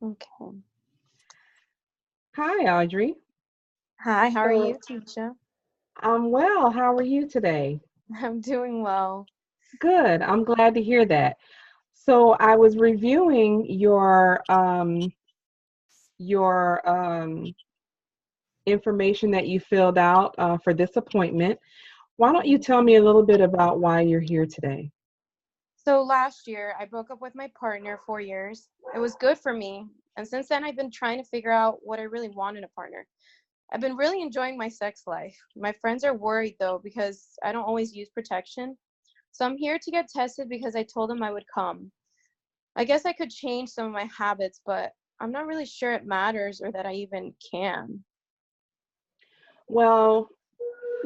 Okay. Hi, Audrey. Hi, how are you, So Tisha? I'm well. How are you today? I'm doing well. Good. I'm glad to hear that. So I was reviewing your information that you filled out for this appointment. Why don't you Mhm. tell me a little bit about why you're here today? So last year, I broke up with my partner 4 years. It was good for me. And since then, I've been trying to figure out what I really want in a partner. I've been really enjoying my sex life. My friends are worried though because I don't always use protection. So I'm here to get tested because I told them I would come. I guess I could change some of my habits, but I'm not really sure it matters or that I even can. Well,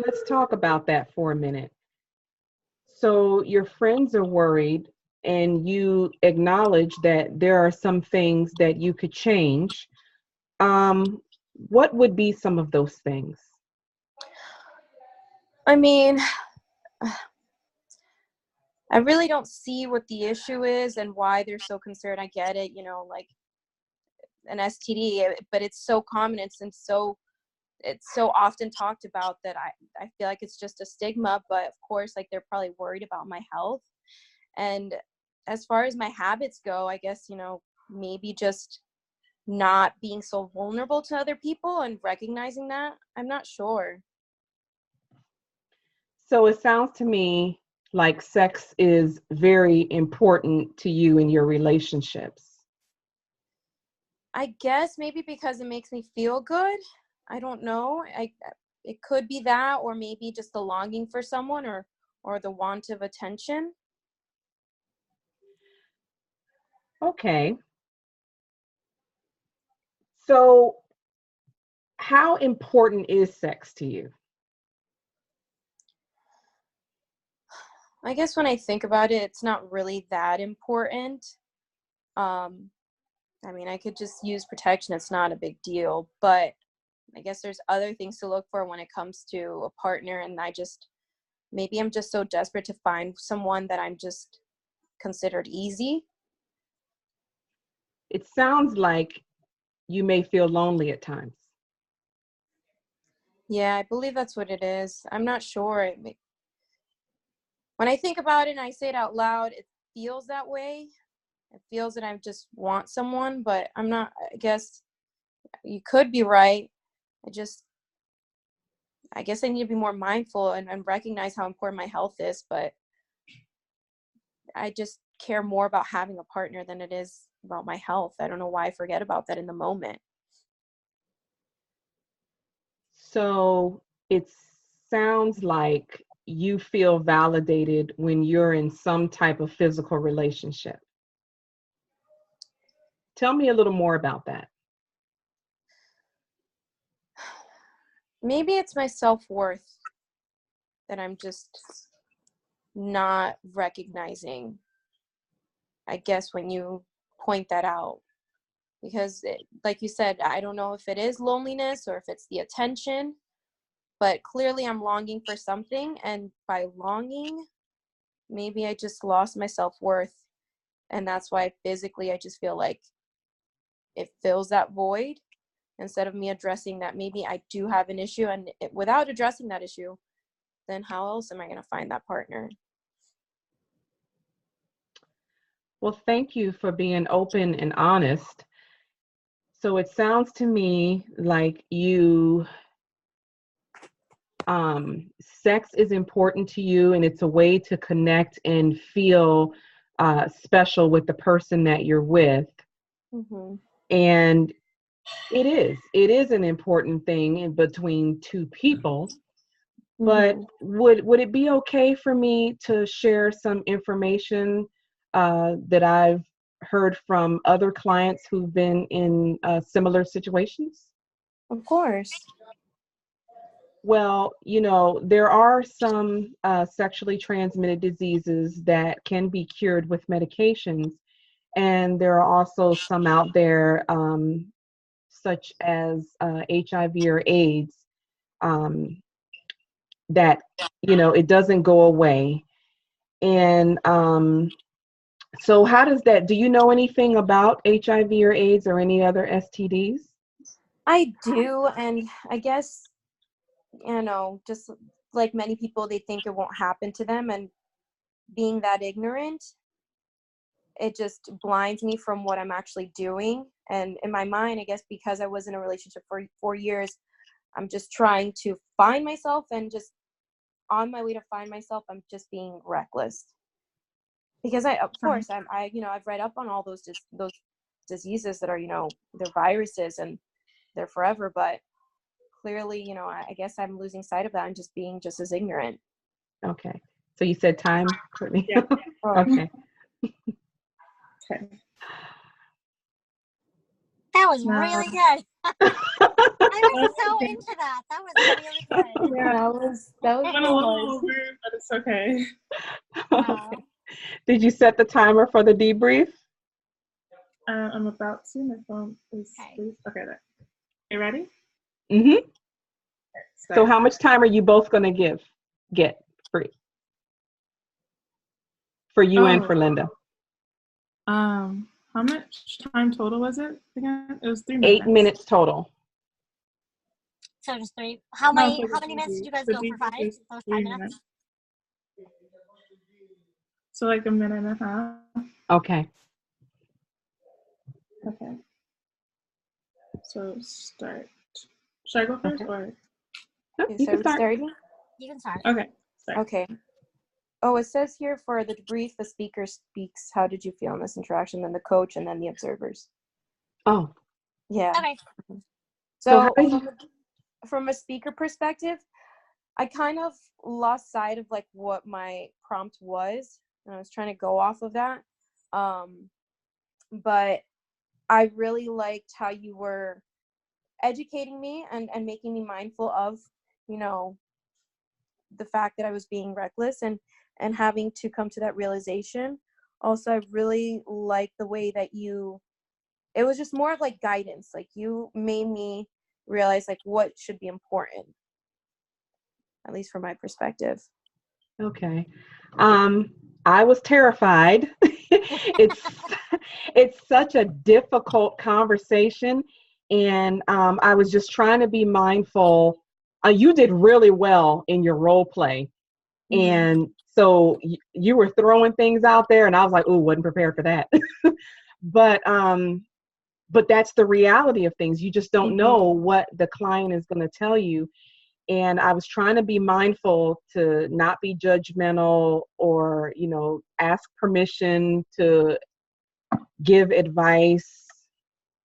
let's talk about that for a minute. So your friends are worried, and you acknowledge that there are some things that you could change. Um, what would be some of those things? I mean, I really don't see what the issue is and why they're so concerned. I get it, like an STD, but it's so common. It's so often talked about that I feel like it's just a stigma. But of course, like they're probably worried about my health. And as far as my habits go, I guess maybe just not being so vulnerable to other people and recognizing that. I'm not sure. So it sounds to me like sex is very important to you in your relationships. I guess maybe because it makes me feel good. I don't know. It could be that, or maybe just the longing for someone, or the want of attention. Okay. So how important is sex to you? I guess when I think about it, it's not really that important. Um, I mean, I could just use protection. It's not a big deal, but I guess there's other things to look for when it comes to a partner, and maybe I'm just so desperate to find someone that I'm just considered easy. It sounds like you may feel lonely at times. Yeah, I believe that's what it is. I'm not sure. When I think about it and I say it out loud, it feels that way. It feels that I just want someone, but I'm not. I guess you could be right. I just, I guess I need to be more mindful and recognize how important my health is. But I just care more about having a partner than it is about my health. I don't know why I forget about that in the moment. So it sounds like you feel validated when you're in some type of physical relationship. Tell me a little more about that. Maybe it's my self worth that I'm just not recognizing, I guess, when you point that out. Because, like you said, I don't know if it is loneliness or if it's the attention, but clearly I'm longing for something. And by longing, maybe I just lost my self worth. And that's why physically I just feel like it fills that void instead of me addressing that maybe I do have an issue. And without addressing that issue, then how else am I going to find that partner? Well, thank you for being open and honest. So it sounds to me like sex is important to you, and it's a way to connect and feel special with the person that you're with. Mm-hmm. And it is an important thing in between two people. But Mm-hmm. would it be okay for me to share some information that I've heard from other clients who've been in similar situations? Of course. Well, there are some sexually transmitted diseases that can be cured with medications, and there are also some out there, such as HIV or AIDS, um, that it doesn't go away. And So how does that, do you know anything about HIV or AIDS or any other STDs? I do, and I guess, just like many people, they think it won't happen to them, and being that ignorant, it just blinds me from what I'm actually doing. And in my mind, I guess because I was in a relationship for 4 years, I'm just trying to find myself, and just on my way to find myself, I'm just being reckless. Because of course, I've read up on all those diseases that are, they're viruses and they're forever, but clearly, I guess I'm losing sight of that and just being just as ignorant. Okay. So you said time, Courtney? Yeah. Okay. Okay. That was No. really good. I was so into that. That was really good. Yeah, That was I went a little over, but it's okay. Okay. Did you set the timer for the debrief? I'm about to. My phone is Okay. okay. There. You ready? Mm-hmm. Okay, So how much time are you both going to get free? For you and for Linda? How much time total was it again? It was 3 8 minutes. minutes total. So just 3. How No, many for the minutes did you guys the go for? 5? debrief is That was 3 5 minutes. So like a minute and a half. Okay. Okay. So start. Should I go first or? No, Okay, you so can we start. starting? You can start. Okay. Start. Okay. Oh, it says here for the debrief, the speaker speaks, how did you feel in this interaction, then the coach, and then the observers. Oh. Yeah. Okay. So So how did you, from a speaker perspective, I kind of lost sight of like what my prompt was, and I was trying to go off of that. But I really liked how you were educating me and making me mindful of, you know, the fact that I was being reckless and having to come to that realization. Also, I really like the way that it was just more of like guidance. Like you made me realize like what should be important, at least from my perspective. okay. I was terrified. it's it's such a difficult conversation, and I was just trying to be mindful. You did really well in your role play, and so you were throwing things out there, and I was like, "Ooh, wasn't prepared for that." But that's the reality of things. You just don't know what the client is going to tell you. And I was trying to be mindful to not be judgmental or, ask permission to give advice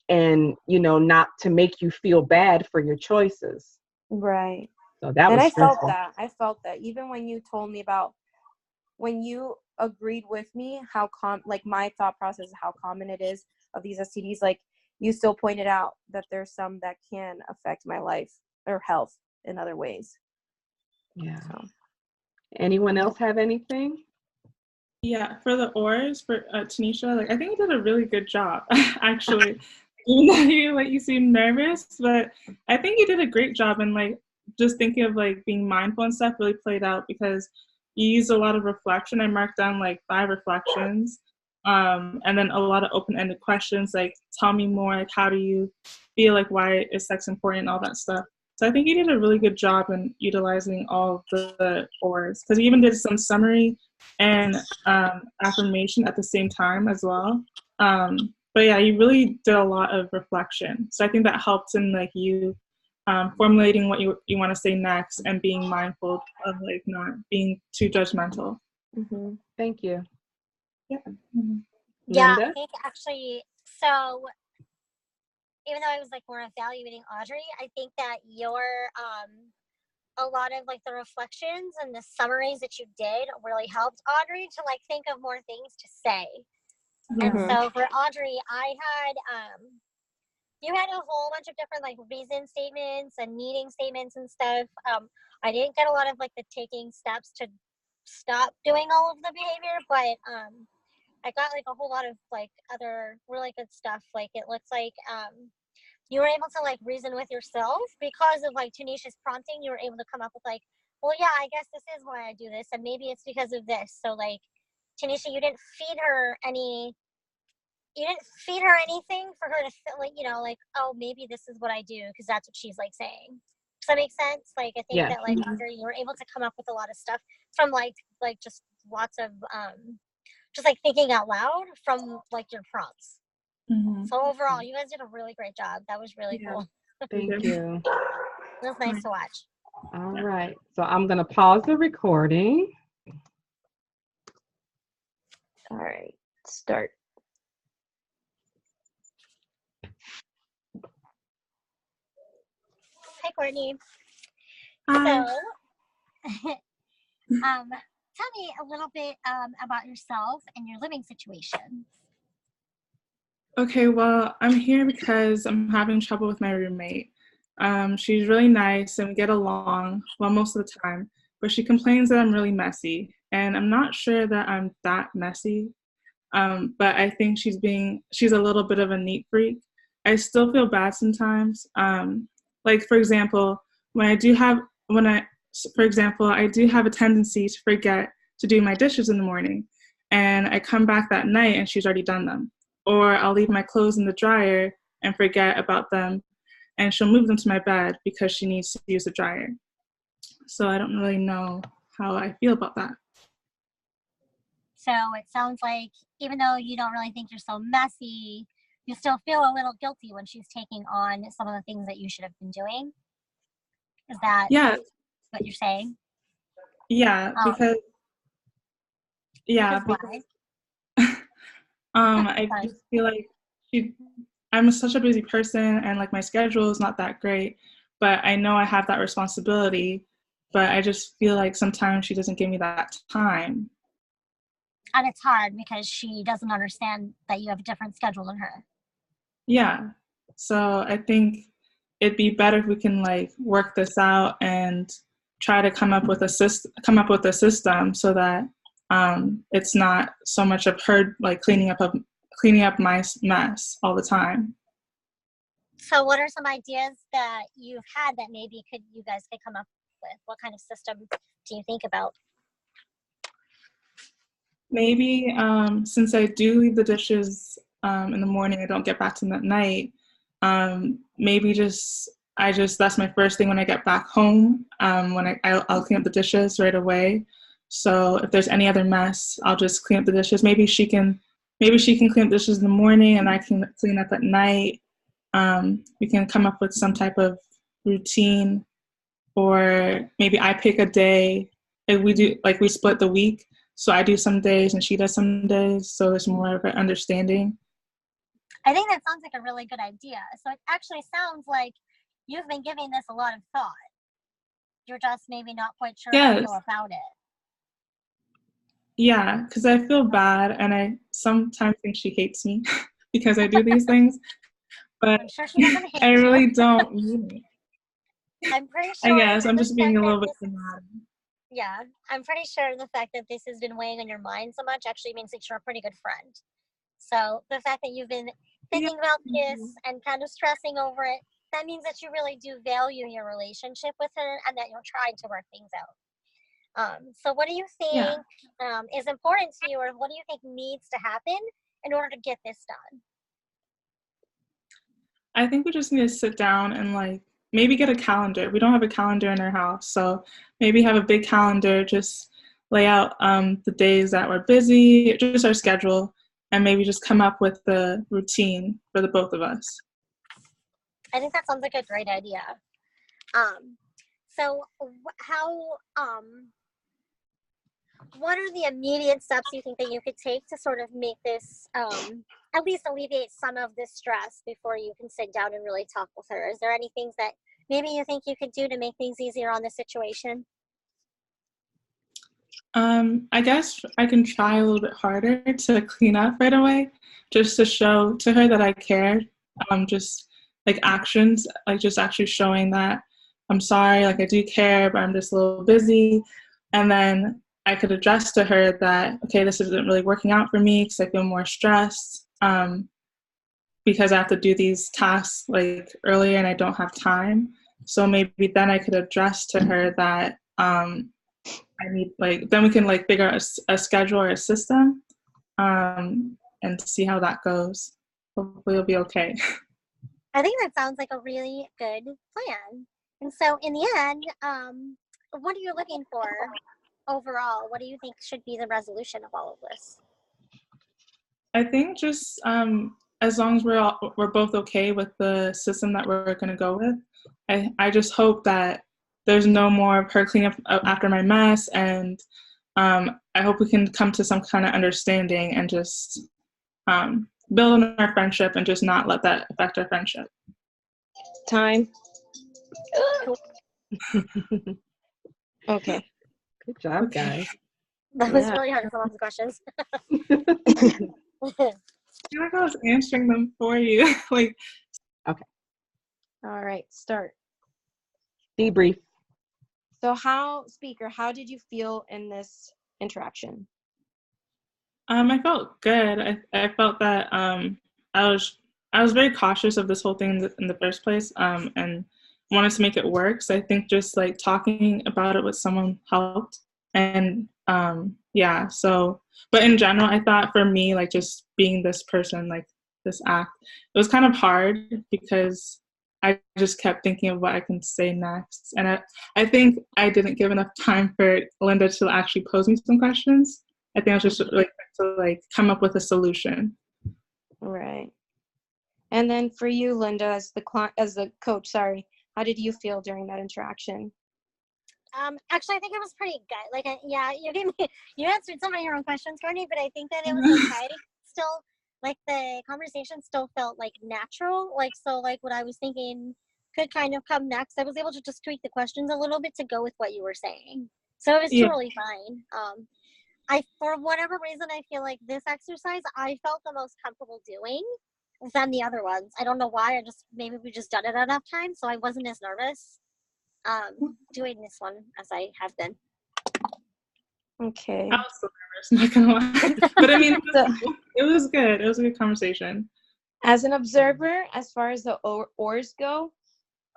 and, not to make you feel bad for your choices. Right. So that And was I felt stressful. that. I felt that even when you told me about when you agreed with me how like my thought process, how common it is of these STDs, like you still pointed out that there's some that can affect my life or health in other ways. Yeah. So. Anyone else have anything? Yeah, for the oars for Tanisha, like I think you did a really good job, actually. Even though you seem nervous, but I think you did a great job, and like just thinking of like being mindful and stuff really played out because you used a lot of reflection. I marked down like 5 reflections, and then a lot of open-ended questions like tell me more, like how do you feel, like why is sex important, all that stuff. So I think you did a really good job in utilizing all of the oars because you even did some summary and affirmation at the same time as well. But yeah, you really did a lot of reflection. So I think that helped in like you formulating what you want to say next and being mindful of like not being too judgmental. Thank you. Yeah. Yeah, Linda? I think actually, so even though I was like more evaluating Audrey, I think that your a lot of like the reflections and the summaries that you did really helped Audrey to like think of more things to say. Yeah. And so for Audrey, I had you had a whole bunch of different like reason statements and needing statements and stuff. I didn't get a lot of like the taking steps to stop doing all of the behavior, but I got like a whole lot of like other really good stuff. Like it looks like you were able to like reason with yourself because of like Tanisha's prompting. You were able to come up with like, well, yeah, I guess this is why I do this, and maybe it's because of this. So like Tanisha, you didn't feed her anything for her to feel like, like, oh, maybe this is what I do because that's what she's like saying. Does that make sense? Like, I think Yes. that like after you were able to come up with a lot of stuff from like just lots of just like thinking out loud from like your prompts. Mm-hmm. So overall, you guys did a really great job. That was really cool. Thank you. It was nice to watch. All right. So I'm going to pause the recording. All right, start. Hi, Courtney. Hi. So, tell me a little bit about yourself and your living situation. Okay, well, I'm here because I'm having trouble with my roommate. She's really nice and we get along, well, most of the time, but she complains that I'm really messy. And I'm not sure that I'm that messy, but I think she's a little bit of a neat freak. I still feel bad sometimes. Like, for example, I do have a tendency to forget to do my dishes in the morning. And I come back that night and she's already done them. Or I'll leave my clothes in the dryer and forget about them, and she'll move them to my bed because she needs to use the dryer. So I don't really know how I feel about that. So it sounds like even though you don't really think you're so messy, you still feel a little guilty when she's taking on some of the things that you should have been doing. Is that what you're saying? Yeah, because I just feel like I'm such a busy person and like my schedule is not that great, but I know I have that responsibility, but I just feel like sometimes she doesn't give me that time. And it's hard because she doesn't understand that you have a different schedule than her. Yeah. So I think it'd be better if we can like work this out and try to come up with a system so that it's not so much of her like cleaning up my mess all the time. So what are some ideas that you've had that maybe you guys could come up with? What kind of system do you think about? Maybe since I do leave the dishes in the morning, I don't get back to them at night. Maybe that's my first thing when I get back home. When I'll clean up the dishes right away. So if there's any other mess, I'll just clean up the dishes. Maybe she can clean up dishes in the morning, and I can clean up at night. We can come up with some type of routine, or maybe I pick a day. We split the week. So I do some days and she does some days, so there's more of an understanding. I think that sounds like a really good idea. So it actually sounds like you've been giving this a lot of thought. You're just maybe not quite sure how to go about it. Yeah, because I feel bad and I sometimes think she hates me because I do these things, but I'm sure she doesn't hate I really you. don't mean it. I'm pretty sure. I guess I'm just being a little bit dramatic. Yeah, I'm pretty sure the fact that this has been weighing on your mind so much actually means that you're a pretty good friend. So the fact that you've been thinking about this and kind of stressing over it, that means that you really do value your relationship with her and that you're trying to work things out. So what do you think is important to you, or what do you think needs to happen in order to get this done? I think we just need to sit down and like maybe get a calendar. We don't have a calendar in our house, so maybe have a big calendar, just lay out the days that we're busy, just our schedule, and maybe just come up with the routine for the both of us. I think that sounds like a great idea. So what are the immediate steps you think that you could take to sort of make this, at least alleviate some of this stress before you can sit down and really talk with her? Is there any things that maybe you think you could do to make things easier on this situation? I guess I can try a little bit harder to clean up right away, just to show to her that I care. Just like actions, like just actually showing that I'm sorry, like I do care, but I'm just a little busy. And then I could address to her that, okay, this isn't really working out for me because I feel more stressed because I have to do these tasks like earlier and I don't have time. So maybe then I could address to her that I need like then we can like figure out a schedule or a system, and see how that goes. Hopefully it'll be okay. I think that sounds like a really good plan. And so, in the end, what are you looking for overall? What do you think should be the resolution of all of this? I think just as long as we're both okay with the system that we're going to go with, I just hope that there's no more of her cleaning up after my mess, and I hope we can come to some kind of understanding and just build on our friendship and just not let that affect our friendship. Time. Okay. Good job, guys. That was really hard to come up with questions. I feel like I was answering them for you. Like, okay. All right, start. Debrief. So how did you feel in this interaction? I felt good. I felt that I was very cautious of this whole thing in the first place, and wanted to make it work. So I think just like talking about it with someone helped. And yeah, so but in general, I thought for me, like just being this person, like this act, it was kind of hard because I just kept thinking of what I can say next. And I think I didn't give enough time for Linda to actually pose me some questions. I think I was just like to like come up with a solution. Right. And then for you, Linda, as the coach, sorry, how did you feel during that interaction? Actually, I think it was pretty good. Like, yeah, you answered some of your own questions, Courtney, but I think that it was okay. Still, like the conversation still felt like natural. Like, so like what I was thinking could kind of come next. I was able to just tweak the questions a little bit to go with what you were saying. So it was totally fine. For whatever reason, I feel like this exercise I felt the most comfortable doing than the other ones. I don't know why. Maybe we just done it enough times, so I wasn't as nervous doing this one as I have been. Okay. I was so nervous, not gonna lie. But I mean, it was good. It was a good conversation. As an observer, as far as the oars go,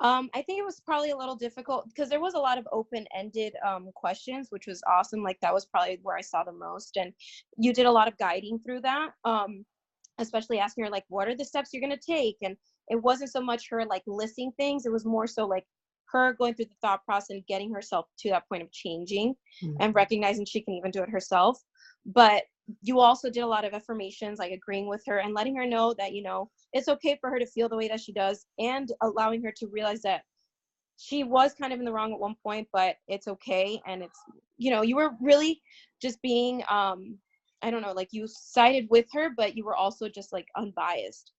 I think it was probably a little difficult because there was a lot of open-ended questions, which was awesome. Like that was probably where I saw the most, and you did a lot of guiding through that, especially asking her like, what are the steps you're going to take? And it wasn't so much her like listing things. It was more so like her going through the thought process and getting herself to that point of changing and recognizing she can even do it herself. But you also did a lot of affirmations, like agreeing with her and letting her know that, you know, it's okay for her to feel the way that she does, and allowing her to realize that she was kind of in the wrong at one point, but it's okay. And it's, you know, you were really just being, I don't know, like you sided with her, but you were also just like unbiased.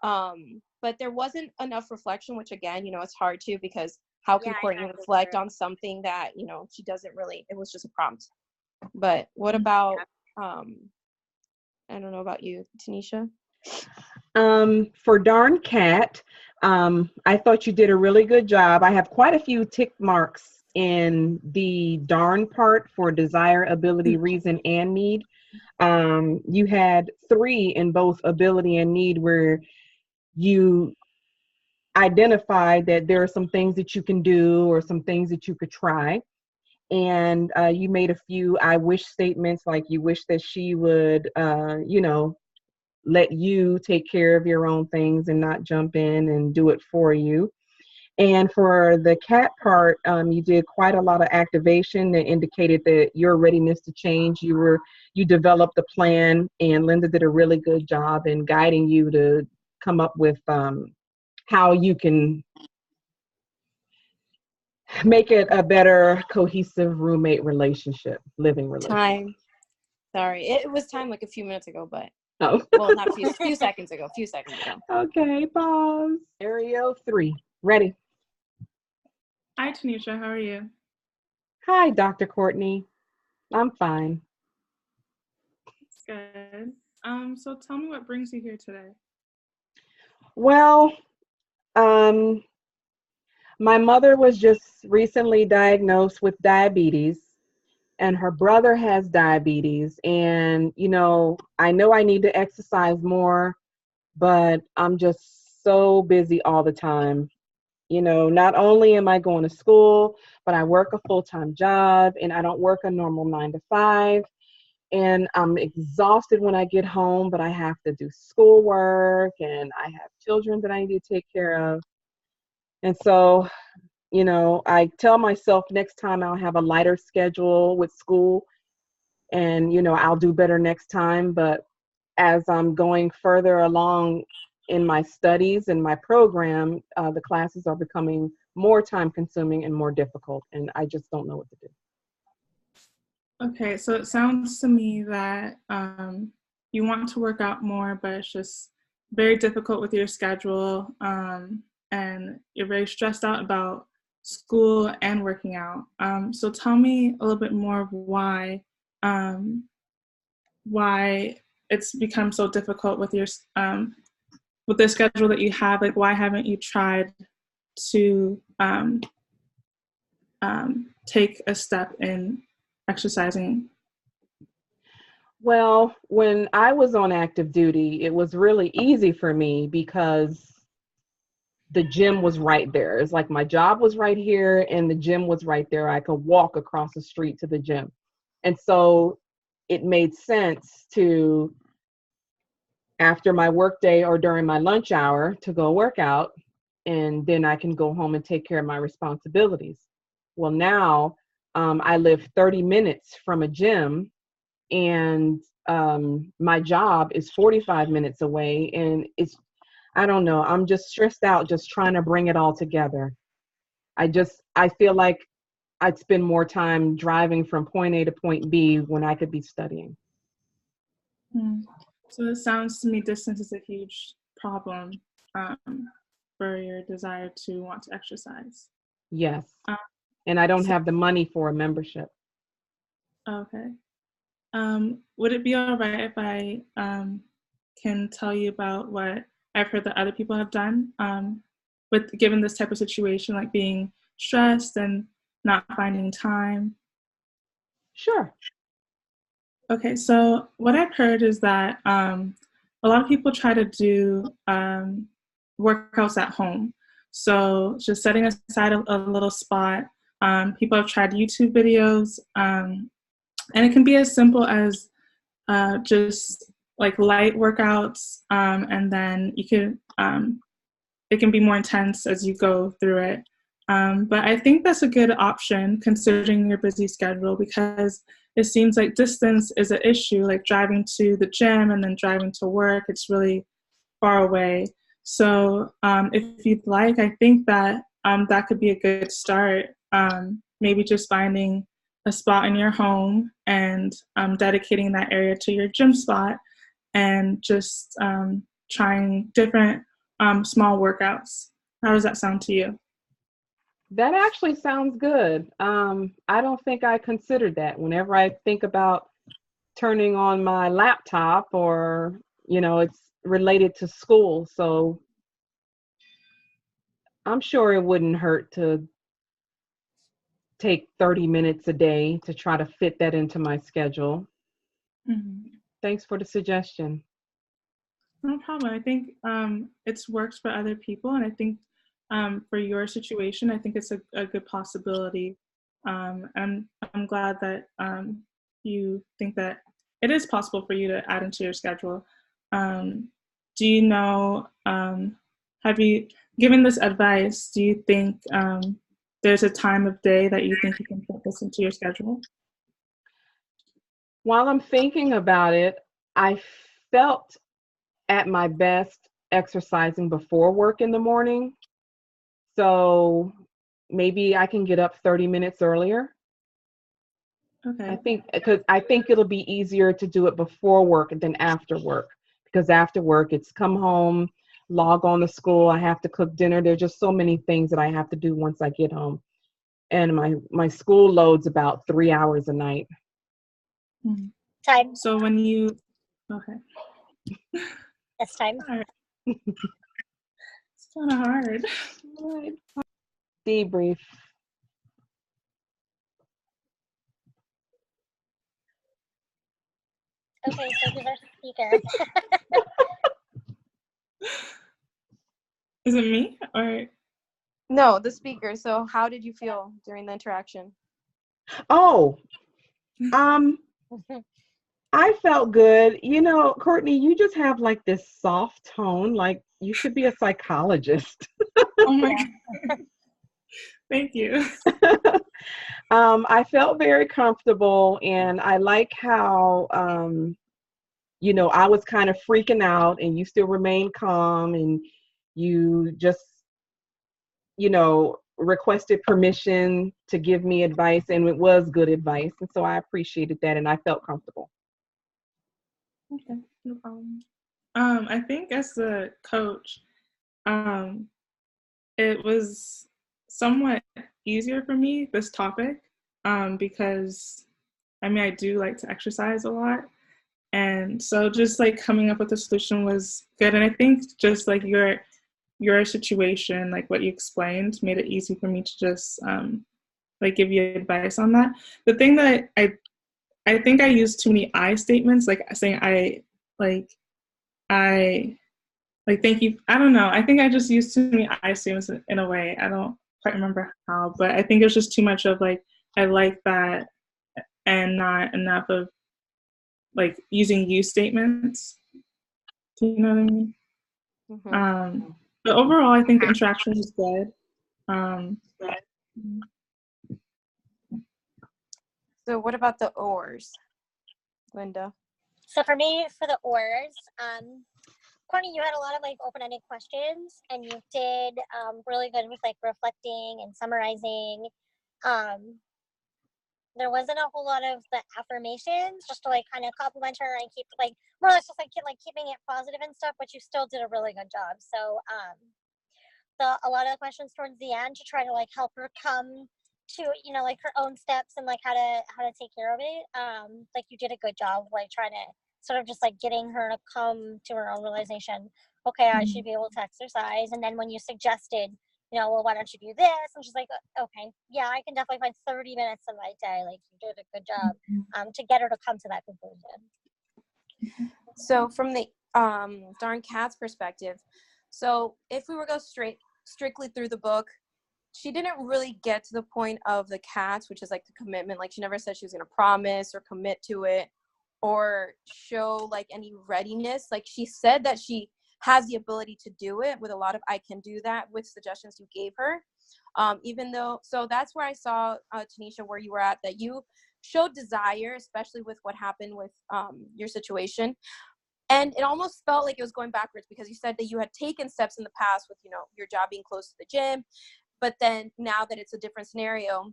But there wasn't enough reflection, which again, you know, it's hard to, because how can Courtney reflect on something that, you know, she doesn't really, it was just a prompt. But what about, I don't know about you, Tanisha? For Darn Cat, I thought you did a really good job. I have quite a few tick marks in the darn part for desire, ability, reason, and need. You had 3 in both ability and need, where you identified that there are some things that you can do or some things that you could try. And you made a few I wish statements, like you wish that she would, you know, let you take care of your own things and not jump in and do it for you. And for the cat part, you did quite a lot of activation that indicated that your readiness to change. You developed a plan, and Linda did a really good job in guiding you to come up with how you can make it a better cohesive roommate relationship, living relationship. Time. Sorry, it was time like a few minutes ago, but oh, well, not a few seconds ago. Okay, pause. Scenario 3, ready. Hi, Tanisha. How are you? Hi, Dr. Courtney. I'm fine. It's good. So tell me what brings you here today. Well, my mother was just recently diagnosed with diabetes, and her brother has diabetes. And, you know I need to exercise more, but I'm just so busy all the time. You know, not only am I going to school, but I work a full-time job and I don't work a normal 9 to 5. And I'm exhausted when I get home, but I have to do schoolwork and I have children that I need to take care of. And so, you know, I tell myself next time I'll have a lighter schedule with school and, you know, I'll do better next time. But as I'm going further along in my studies and my program, the classes are becoming more time consuming and more difficult. And I just don't know what to do. Okay, so it sounds to me that you want to work out more, but it's just very difficult with your schedule, and you're very stressed out about school and working out. So tell me a little bit more of um, why it's become so difficult with the schedule that you have. Like, why haven't you tried to take a step in exercising? Well, when I was on active duty, it was really easy for me because the gym was right there. It's like my job was right here and the gym was right there. I could walk across the street to the gym. And so it made sense to, after my work day or during my lunch hour, to go work out. And then I can go home and take care of my responsibilities. Well, now I live 30 minutes from a gym and my job is 45 minutes away. And it's, I don't know, I'm just stressed out just trying to bring it all together. I feel like I'd spend more time driving from point A to point B when I could be studying. Hmm. So it sounds to me distance is a huge problem um, for your desire to want to exercise. Yes. Um, And I don't so, have the money for a membership. okay. Would it be all right if I can tell you about what I've heard that other people have done with given this type of situation, like being stressed and not finding time? Sure. Okay, so what I've heard is that a lot of people try to do workouts at home. So just setting aside a little spot. People have tried YouTube videos, and it can be as simple as just like light workouts, and then you can it can be more intense as you go through it. But I think that's a good option considering your busy schedule, because it seems like distance is an issue, like driving to the gym and then driving to work. It's really far away. So if you'd like, I think that that could be a good start. Maybe just finding a spot in your home and dedicating that area to your gym spot and just trying different small workouts. How does that sound to you? That actually sounds good. I don't think I considered that. Whenever I think about turning on my laptop or, you know, it's related to school. So I'm sure it wouldn't hurt to take 30 minutes a day to try to fit that into my schedule. Mm-hmm. Thanks for the suggestion. No problem. I think it's works for other people, and I think for your situation, I think it's a good possibility. And I'm glad that you think that it is possible for you to add into your schedule. Um, do you know, have you, given this advice, do you think there's a time of day that you think you can put this into your schedule? While I'm thinking about it, I felt at my best exercising before work in the morning. So maybe I can get up 30 minutes earlier. Okay. I think it'll be easier to do it before work than after work, because after work it's come home, log on to school, I have to cook dinner. There's just so many things that I have to do once I get home. And my school loads about 3 hours a night. Mhm. Time. So when you, okay. It's time. All right. It's kind of hard. Right. Debrief. Okay, so who's our speaker? Is it me or? No, the speaker. So how did you feel during the interaction? Oh, um, I felt good. You know, Courtney, you just have like this soft tone, like you should be a psychologist. Oh my Yeah. God. Thank you. I felt very comfortable, and I like how, you know, I was kind of freaking out, and you still remained calm, and you just, you know, requested permission to give me advice, and it was good advice. And so I appreciated that, and I felt comfortable. Okay, no problem. I think as a coach, um, it was somewhat easier for me, this topic, because I mean, I do like to exercise a lot. And so just like coming up with a solution was good. And I think just like your situation, like what you explained, made it easy for me to just like give you advice on that. The thing that I think I used too many I statements, like saying like I like thank you. I don't know. I think I just used too many I statements in a way. I don't quite remember how, but I think it was just too much of like I like that and not enough of like using you statements. Do you know what I mean? But overall, I think the interaction was good. Um, So what about the oars, Linda? So for me, for the oars, Courtney, you had a lot of like open-ended questions, and you did really good with like reflecting and summarizing. Um, there wasn't a whole lot of the affirmations, just to like kind of compliment her and keep like more or less just like keeping it positive and stuff. But you still did a really good job. So a lot of the questions towards the end to try to like help her come to like her own steps and like how to take care of it. Like you did a good job like trying to sort of just like getting her to come to her own realization. Okay, I should be able to exercise. And then when you suggested, well, why don't you do this? And she's like, okay, yeah, I can definitely find 30 minutes in my day. Like you did a good job to get her to come to that conclusion. So from the Darn Cat's perspective, so if we were go strictly through the book, she didn't really get to the point of the cats, which is like the commitment. Like she never said she was going to promise or commit to it or show like any readiness. Like she said that she has the ability to do it with a lot of I can do that with suggestions you gave her. Even though, so that's where I saw, Tanisha, where you were at, that you showed desire, especially with what happened with your situation. And it almost felt like it was going backwards because you said that you had taken steps in the past with, your job being close to the gym. But then now that it's a different scenario,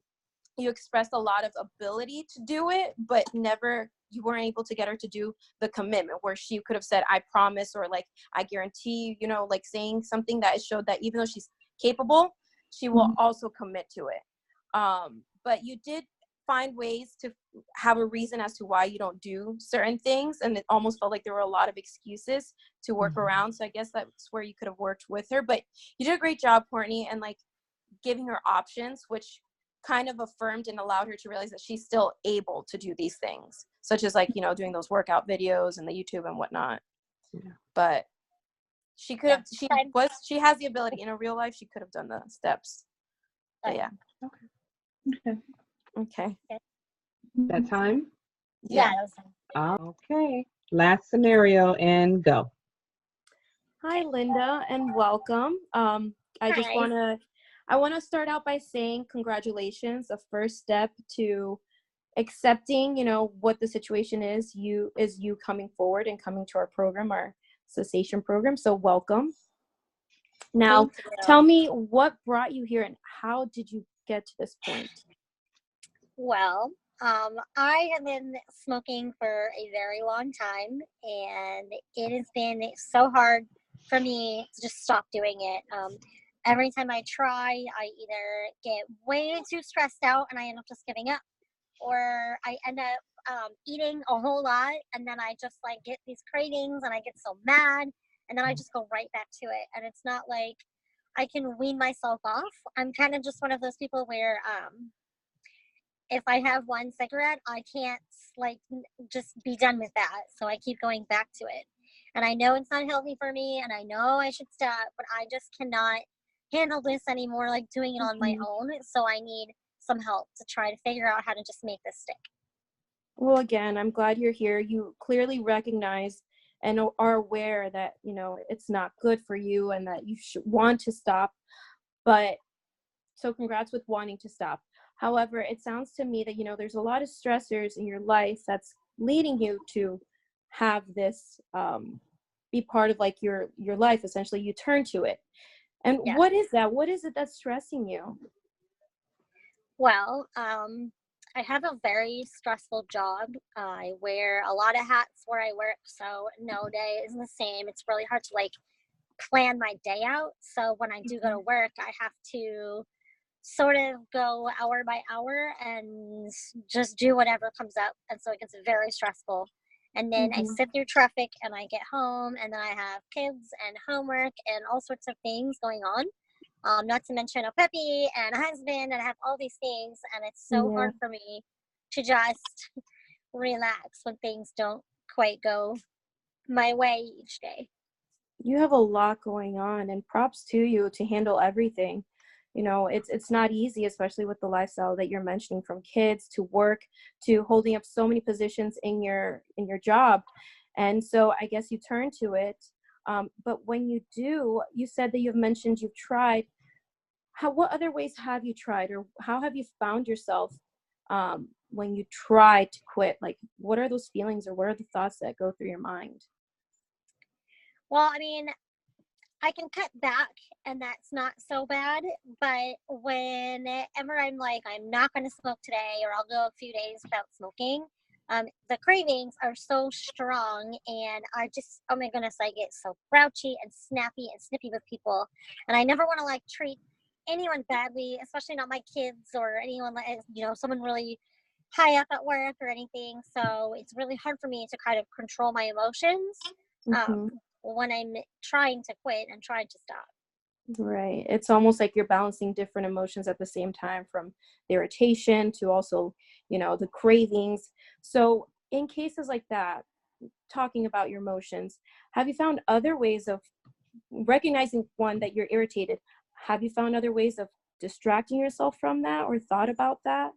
you expressed a lot of ability to do it, but you weren't able to get her to do the commitment where she could have said, I promise, or like, I guarantee, like saying something that showed that even though she's capable, she will also commit to it. But you did find ways to have a reason as to why you don't do certain things. And it almost felt like there were a lot of excuses to work around. So I guess that's where you could have worked with her, but you did a great job, Courtney, and like giving her options, which kind of affirmed and allowed her to realize that she's still able to do these things, such as like, doing those workout videos and the YouTube and whatnot. Yeah. But she could have, she has the ability in a real life. She could have done the steps. But yeah. Okay. That time? Yeah. That was time. Okay. Last scenario and go. Hi, Linda, and welcome. I want to start out by saying congratulations. The first step to accepting, what the situation is you coming forward and coming to our program, our cessation program. So welcome. Now, tell me what brought you here and how did you get to this point? Well, I have been smoking for a very long time, and it has been so hard for me to just stop doing it. Every time I try, I either get way too stressed out and I end up just giving up, or I end up eating a whole lot, and then I just like get these cravings and I get so mad, and then I just go right back to it. And it's not like I can wean myself off. I'm kind of just one of those people where if I have one cigarette, I can't like just be done with that. So I keep going back to it. And I know it's not healthy for me, and I know I should stop, but I just cannot handle this anymore, like doing it on my own. So I need some help to try to figure out how to just make this stick. Well, again, I'm glad you're here. You clearly recognize and are aware that, you know, it's not good for you and that you should want to stop. But so congrats with wanting to stop. However, it sounds to me that, you know, there's a lot of stressors in your life that's leading you to have this be part of like your life. Essentially, you turn to it. And Yes. what is that? What is it that's stressing you? Well, I have a very stressful job. I wear a lot of hats where I work, so no day is the same. It's really hard to like plan my day out. So when I do go to work, I have to sort of go hour by hour and just do whatever comes up. And so it gets very stressful. And then I sit through traffic and I get home and then I have kids and homework and all sorts of things going on. Not to mention a puppy and a husband, and I have all these things, and it's so hard for me to just relax when things don't quite go my way each day. You have a lot going on, and props to you to handle everything. You know, it's not easy, especially with the lifestyle that you're mentioning, from kids to work to holding up so many positions in your job. And so I guess you turn to it. But when you do, you said that you've mentioned you've tried. What other ways have you tried, or how have you found yourself when you try to quit? Like, what are those feelings, or what are the thoughts that go through your mind? Well, I mean, I can cut back and that's not so bad, but whenever I'm like, I'm not going to smoke today, or I'll go a few days without smoking, the cravings are so strong, and I just, oh my goodness, I get so grouchy and snappy and snippy with people, and I never want to like treat anyone badly, especially not my kids or anyone, like, you know, someone really high up at work or anything. So it's really hard for me to kind of control my emotions when I'm trying to quit and trying to stop. Right. It's almost like you're balancing different emotions at the same time, from the irritation to also, you know, the cravings. So in cases like that, talking about your emotions, have you found other ways of recognizing, one, that you're irritated? Have you found other ways of distracting yourself from that, or thought about that?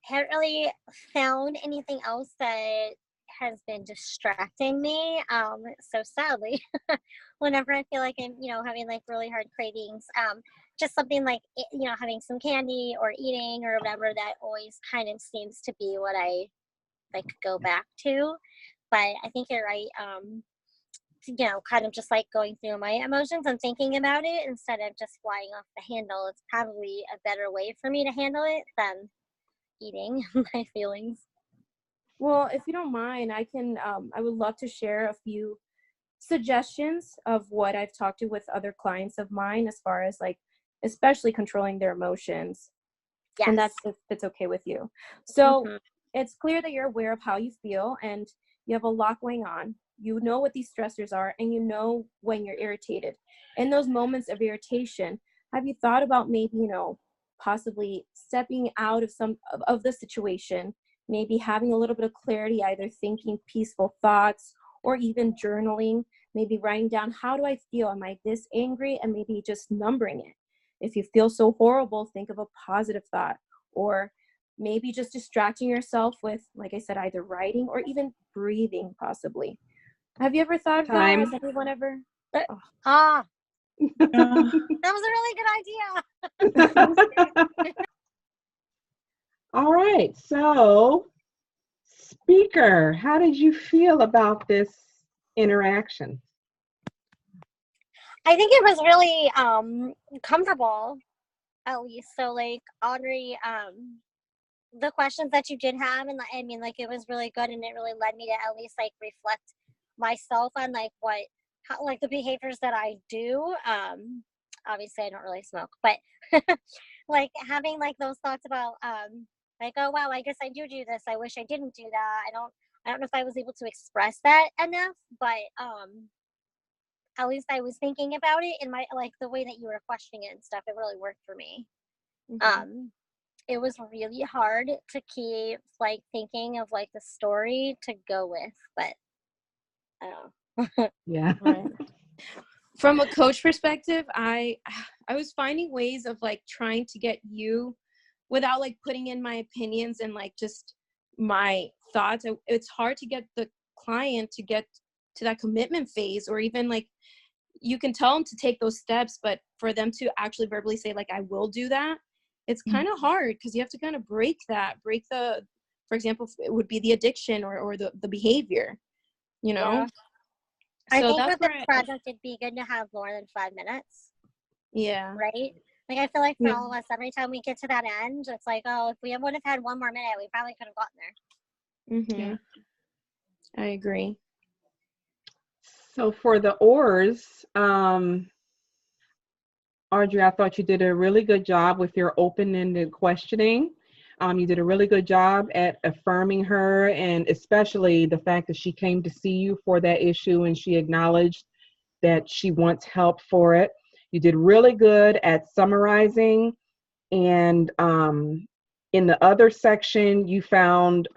I haven't really found anything else that has been distracting me. So sadly, whenever I feel like I'm, you know, having like really hard cravings, just something like, you know, having some candy or eating or whatever, that always kind of seems to be what I like go back to. But I think you're right. You know, kind of just like going through my emotions and thinking about it instead of just flying off the handle. It's probably a better way for me to handle it than eating my feelings. Well, if you don't mind, I would love to share a few suggestions of what I've talked to with other clients of mine, as far as like, especially controlling their emotions. Yes. And that's if it's okay with you. So it's clear that you're aware of how you feel, and you have a lot going on. You know what these stressors are, and you know when you're irritated. In those moments of irritation, have you thought about maybe, you know, possibly stepping out of some of the situation, maybe having a little bit of clarity, either thinking peaceful thoughts or even journaling, maybe writing down, how do I feel? Am I this angry? And maybe just numbering it. If you feel so horrible, think of a positive thought, or maybe just distracting yourself with, like I said, either writing or even breathing, possibly. Have you ever thought of that? Has anyone ever? That was a really good idea. All right. So, speaker, how did you feel about this interaction? I think it was really comfortable, at least. So like Audrey, the questions that you did have, and I mean, like, it was really good, and it really led me to at least like reflect myself on like how, like, the behaviors that I do. Obviously I don't really smoke, but like having like those thoughts about like, oh wow, I guess I do this. I wish I didn't do that. I don't know if I was able to express that enough, but at least I was thinking about it in my, like, the way that you were questioning it and stuff. It really worked for me. It was really hard to keep like thinking of like the story to go with, but I don't know. Yeah. Right. From a coach perspective, I was finding ways of like trying to get you without like putting in my opinions and like just my thoughts. It's hard to get the client to get to that commitment phase, or even like you can tell them to take those steps, but for them to actually verbally say like I will do that, it's kind of hard because you have to kind of break the, for example, it would be the addiction or the behavior, you know. Yeah. I So think that's with the where project, it'd be good to have more than 5 minutes, yeah. right? Like, I feel like for Yeah. all of us, every time we get to that end, it's like, oh, if we would have had 1 more minute, we probably could have gotten there. Yeah, I agree. So for the oars, Audrey, I thought you did a really good job with your open-ended questioning. You did a really good job at affirming her, and especially the fact that she came to see you for that issue and she acknowledged that she wants help for it. You did really good at summarizing, and in the other section, you found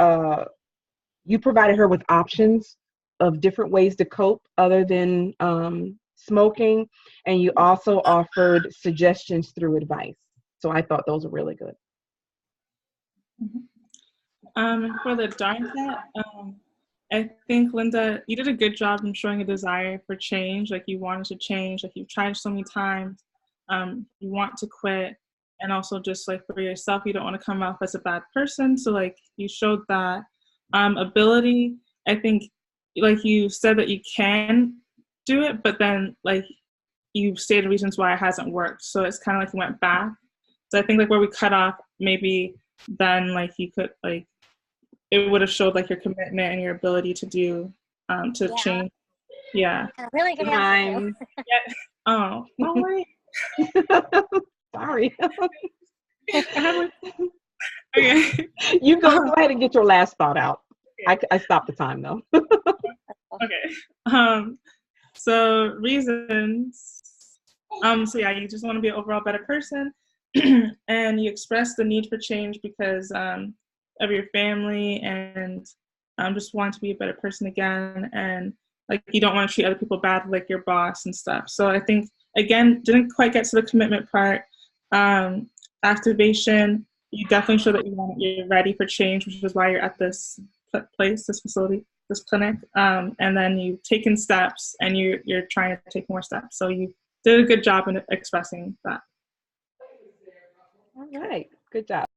you provided her with options of different ways to cope other than smoking, and you also offered suggestions through advice. So I thought those were really good. For the darn set, I think, Linda, you did a good job in showing a desire for change. Like, you wanted to change, like you've tried so many times. You want to quit, and also just like for yourself, you don't want to come off as a bad person. So like you showed that ability. I think, like you said, that you can do it, but then like you stated reasons why it hasn't worked. So it's kind of like you went back. So I think like where we cut off, maybe then like you could like, it would have showed like your commitment and your ability to do to change. Yeah. Really good answer, too. Yeah. Oh, all right. Sorry. I have like, okay. You go ahead and get your last thought out. I stopped the time though. Okay. So reasons. So yeah, you just want to be an overall better person, and you express the need for change because of your family, and just want to be a better person again, and like you don't want to treat other people bad, like your boss and stuff. So I think again, didn't quite get to the commitment part. Activation. You definitely show that you're ready for change, which is why you're at this place, this facility, this clinic, and then you've taken steps and you're trying to take more steps. So you did a good job in expressing that. All right, good job.